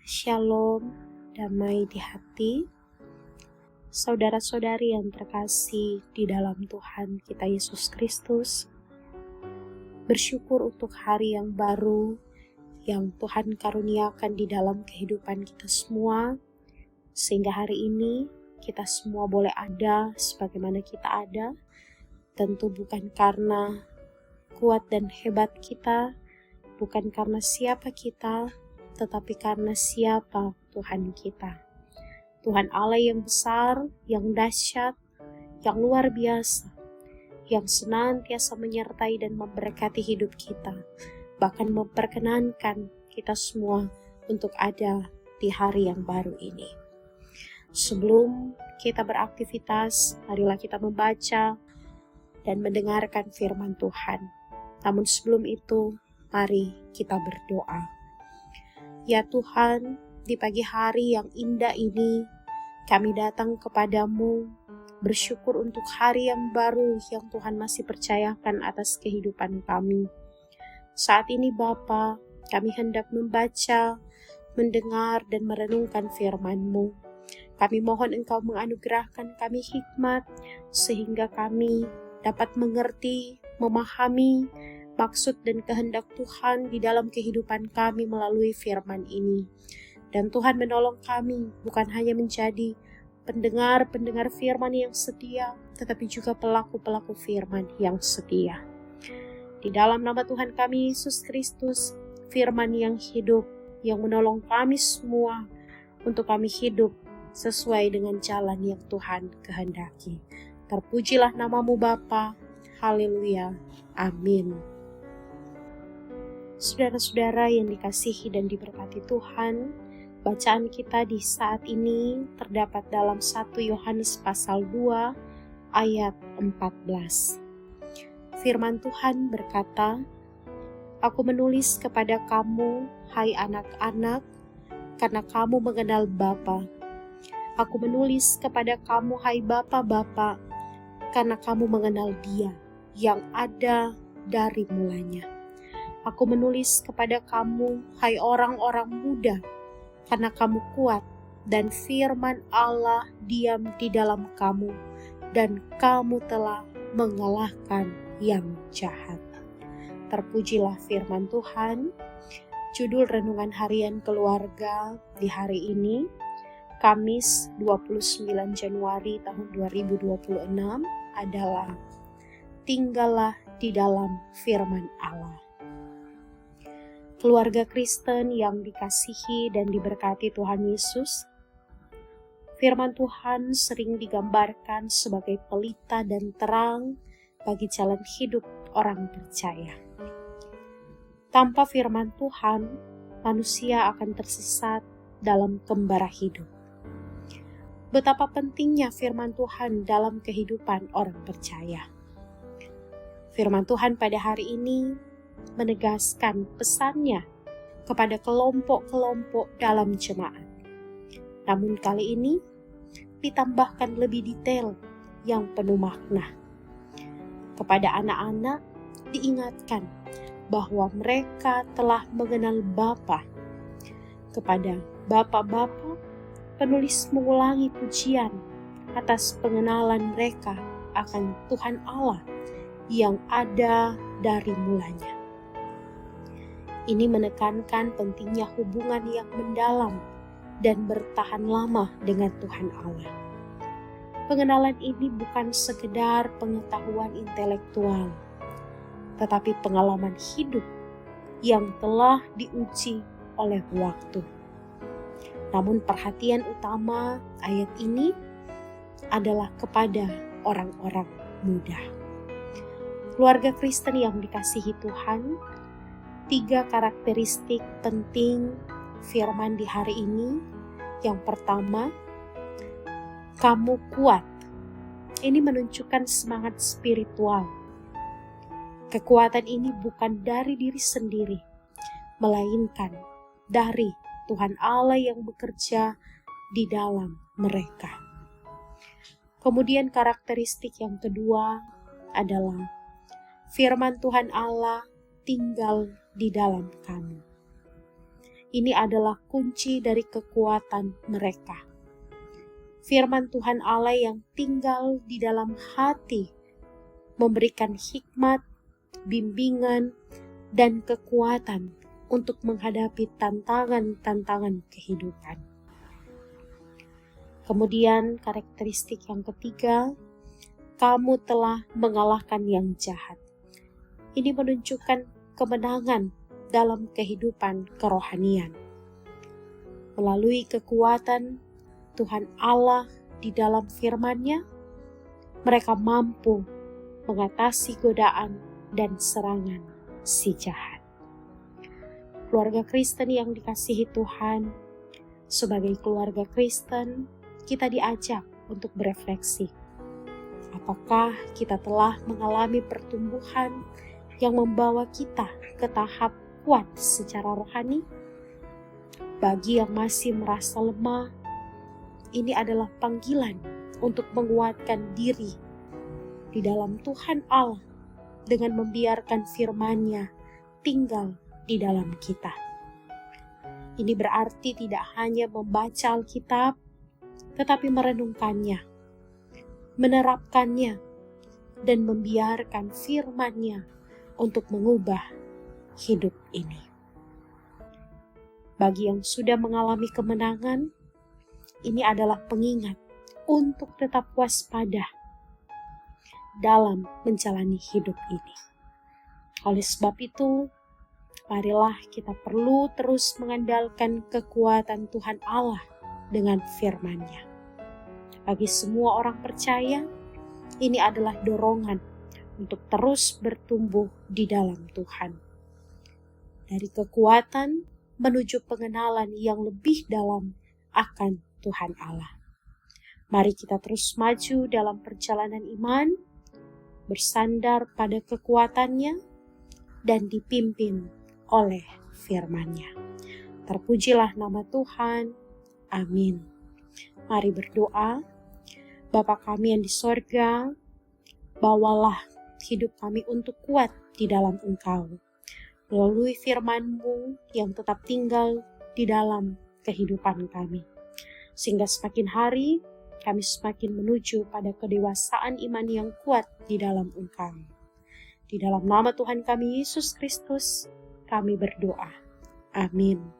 Shalom, damai di hati. Saudara-saudari yang terkasih di dalam Tuhan kita Yesus Kristus, bersyukur untuk hari yang baru yang Tuhan karuniakan di dalam kehidupan kita semua, sehingga hari ini kita semua boleh ada sebagaimana kita ada. Tentu bukan karena kuat dan hebat kita, bukan karena siapa kita, tetapi karena siapa Tuhan kita. Tuhan Allah yang besar, yang dahsyat, yang luar biasa, yang senantiasa menyertai dan memberkati hidup kita, bahkan memperkenankan kita semua untuk ada di hari yang baru ini. Sebelum kita beraktivitas, marilah kita membaca dan mendengarkan firman Tuhan. Namun sebelum itu, mari kita berdoa. Ya Tuhan, di pagi hari yang indah ini, kami datang kepadamu, bersyukur untuk hari yang baru yang Tuhan masih percayakan atas kehidupan kami. Saat ini Bapa, kami hendak membaca, mendengar dan merenungkan firman-Mu. Kami mohon Engkau menganugerahkan kami hikmat, sehingga kami dapat mengerti, memahami maksud dan kehendak Tuhan di dalam kehidupan kami melalui firman ini. Dan Tuhan menolong kami bukan hanya menjadi pendengar-pendengar firman yang setia, tetapi juga pelaku-pelaku firman yang setia. Di dalam nama Tuhan kami Yesus Kristus, firman yang hidup, yang menolong kami semua untuk kami hidup sesuai dengan jalan yang Tuhan kehendaki. Terpujilah namamu Bapa. Haleluya. Amin. Saudara-saudara yang dikasihi dan diberkati Tuhan, bacaan kita di saat ini terdapat dalam 1 Yohanes pasal 2 ayat 14. Firman Tuhan berkata, "Aku menulis kepada kamu, hai anak-anak, karena kamu mengenal Bapa. Aku menulis kepada kamu, hai Bapa-bapa, karena kamu mengenal Dia yang ada dari mulanya. Aku menulis kepada kamu, hai orang-orang muda, karena kamu kuat, dan firman Allah diam di dalam kamu, dan kamu telah mengalahkan yang jahat." Terpujilah firman Tuhan. Judul Renungan Harian Keluarga di hari ini, Kamis 29 Januari tahun 2026 adalah Tinggallah di dalam firman Allah. Keluarga Kristen yang dikasihi dan diberkati Tuhan Yesus, firman Tuhan sering digambarkan sebagai pelita dan terang bagi jalan hidup orang percaya. Tanpa firman Tuhan, manusia akan tersesat dalam kembara hidup. Betapa pentingnya firman Tuhan dalam kehidupan orang percaya. Firman Tuhan pada hari ini menegaskan pesannya kepada kelompok-kelompok dalam jemaat. Namun kali ini ditambahkan lebih detail yang penuh makna. Kepada anak-anak diingatkan bahwa mereka telah mengenal Bapa. Kepada bapak-bapak, penulis mengulangi pujian atas pengenalan mereka akan Tuhan Allah yang ada dari mulanya. Ini menekankan pentingnya hubungan yang mendalam dan bertahan lama dengan Tuhan Allah. Pengenalan ini bukan sekedar pengetahuan intelektual, tetapi pengalaman hidup yang telah diuji oleh waktu. Namun perhatian utama ayat ini adalah kepada orang-orang muda. Keluarga Kristen yang dikasihi Tuhan, 3 karakteristik penting firman di hari ini. Yang pertama, kamu kuat. Ini menunjukkan semangat spiritual. Kekuatan ini bukan dari diri sendiri, melainkan dari Tuhan Allah yang bekerja di dalam mereka. Kemudian karakteristik yang kedua adalah firman Tuhan Allah tinggal di dalam kamu. Ini adalah kunci dari kekuatan mereka. Firman Tuhan Allah yang tinggal di dalam hati memberikan hikmat, bimbingan, dan kekuatan untuk menghadapi tantangan-tantangan kehidupan. Kemudian karakteristik yang ketiga, kamu telah mengalahkan yang jahat. Ini menunjukkan kemenangan dalam kehidupan kerohanian. Melalui kekuatan Tuhan Allah di dalam firman-Nya, mereka mampu mengatasi godaan dan serangan si jahat. Keluarga Kristen yang dikasihi Tuhan, sebagai keluarga Kristen, kita diajak untuk berefleksi. Apakah kita telah mengalami pertumbuhan yang membawa kita ke tahap kuat secara rohani? Bagi yang masih merasa lemah, ini adalah panggilan untuk menguatkan diri di dalam Tuhan Allah dengan membiarkan firman-Nya tinggal di dalam kita. Ini berarti tidak hanya membaca Alkitab, tetapi merenungkannya, menerapkannya, dan membiarkan firman-Nya untuk mengubah hidup ini. Bagi yang sudah mengalami kemenangan, ini adalah pengingat untuk tetap waspada dalam menjalani hidup ini. Oleh sebab itu, marilah kita perlu terus mengandalkan kekuatan Tuhan Allah dengan firman-Nya. Bagi semua orang percaya, ini adalah dorongan untuk terus bertumbuh di dalam Tuhan. Dari kekuatan menuju pengenalan yang lebih dalam akan Tuhan Allah. Mari kita terus maju dalam perjalanan iman, bersandar pada kekuatan-Nya, dan dipimpin oleh firman-Nya. Terpujilah nama Tuhan. Amin. Mari berdoa. Bapa kami yang di sorga, bawalah hidup kami untuk kuat di dalam Engkau, melalui firman-Mu yang tetap tinggal di dalam kehidupan kami. Sehingga semakin hari, kami semakin menuju pada kedewasaan iman yang kuat di dalam Engkau. Di dalam nama Tuhan kami Yesus Kristus, kami berdoa. Amin.